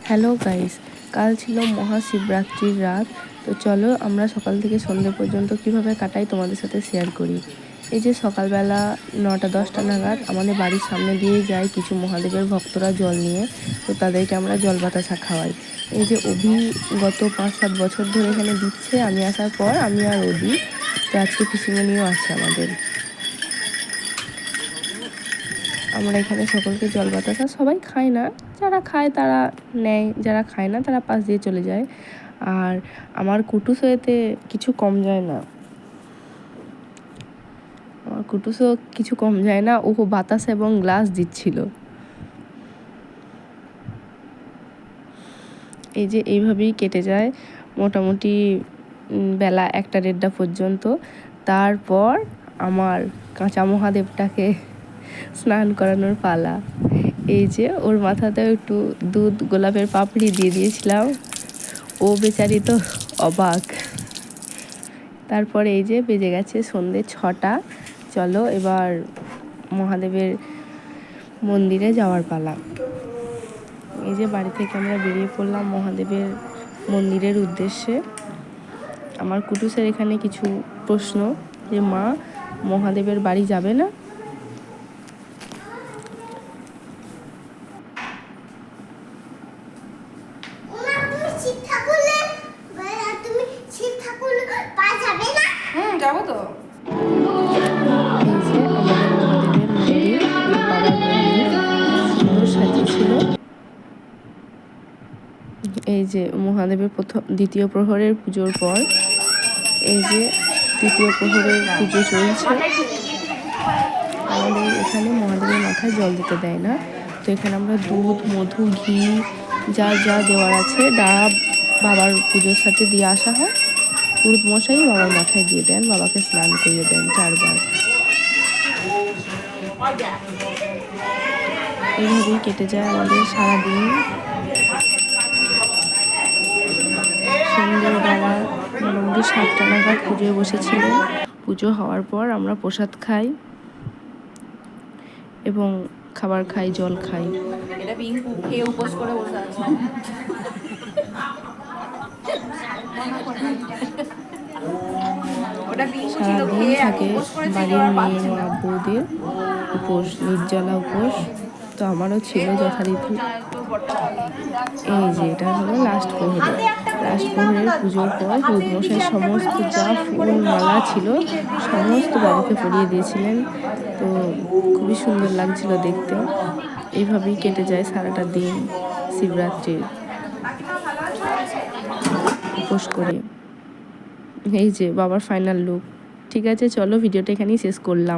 Hello guys, কাল ছিল মহাশিবরাত্রির রাত। তো চলো আমরা সকাল থেকে সন্ধ্যে পর্যন্ত কিভাবে কাটাই তোমাদের সাথে শেয়ার করি। এই যে সকালবেলা 9টা-10টা নাগাদ আমাদের বাড়ির সামনে দিয়ে যায় কিছু মহাদেবের ভক্তরা জল নিয়ে। তো তাদেরকে আমরা জল বাতাসা খাওয়াই। এই যে অভি গত 5-7 বছর ধরে এখানে দিচ্ছে, আমি আসার পর আমি আর ওদি। তো আজকে পিসিমণিও আছে আমাদের। আমরা এখানে সকলকে জল বাতাসা সবাই খায় না, যারা খায় তারা নেয়, যারা খায় না তারা পাশ দিয়ে চলে যায়। আর আমার কুটুসও এতে কিছু কম যায় না, আমার কুটুসও কিছু কম যায় না, ও বাতাস এবং গ্লাস দিচ্ছিল। এই যে এইভাবেই কেটে যায় মোটামুটি বেলা 1টা-1:30 পর্যন্ত। তারপর আমার কাঁচা মহাদেবটাকে স্নান করানোর পালা। এই যে ওর মাথাতেও একটু দুধ গোলাপের পাপড়ি দিয়ে দিয়েছিলাম, ও বেচারি তো অবাক। তারপরে এই যে বেজে গেছে সন্ধ্যে 6টা। চলো এবার মহাদেবের মন্দিরে যাওয়ার পালা। এই যে বাড়ি থেকে আমরা বেরিয়ে পড়লাম মহাদেবের মন্দিরের উদ্দেশ্যে। আমার কুটুসের এখানে কিছু প্রশ্ন, যে মা মহাদেবের বাড়ি যাবে না? যাবো তো। এই যে আমাদের মহাদেবের মন্দির, বাবার মন্দির সুন্দর সাজিয়েছিল। এই যে মহাদেবের দ্বিতীয় প্রহরের পুজোর পর এই যে তৃতীয় প্রহরের পুজো চলছে। আমাদের এখানে মহাদেবের মাথায় জল দিতে দেয় না, তো এখানে আমরা দুধ, মধু, ঘি যা যা দেওয়ার আছে ডাব বাবার পুজোর সাথে দিয়ে আসা হয়। পুরোহিত মশাই বাবার মাথায় দিয়ে দেন, বাবাকে স্নান করিয়ে দেন 4বার। এইভাবেই কেটে যায় আমাদের সারাদিন। সন্ধ্যেবেলা মোটামুটি 7টা নাগাদ পুজোয় বসেছিল। পুজো হওয়ার পর আমরা প্রসাদ খাই এবং খাবার খাই, জল খাই। এটা পিঙ্কু খেয়ে উপোস করে বসে আছে। সারাদিন থাকে বাড়ির মেয়ে মা বউদের উপোস, নির্জলা উপোস। তো আমারও ছিল যথারীতি। এই যে এটা হলো লাস্ট প্রহরে। লাস্ট প্রহরের পুজোর পর পুরোহিত সমস্ত যা ফুল মালা ছিল সমস্ত বাবাকে পরিয়ে দিয়েছিলেন। তো খুবই সুন্দর লাগছিল দেখতে। এইভাবেই কেটে যায় সারাটা দিন শিবরাত্রির উপোস করে। এই যে বাবার ফাইনাল লুক। ঠিক আছে, চলো ভিডিওটা এখানেই শেষ করলাম।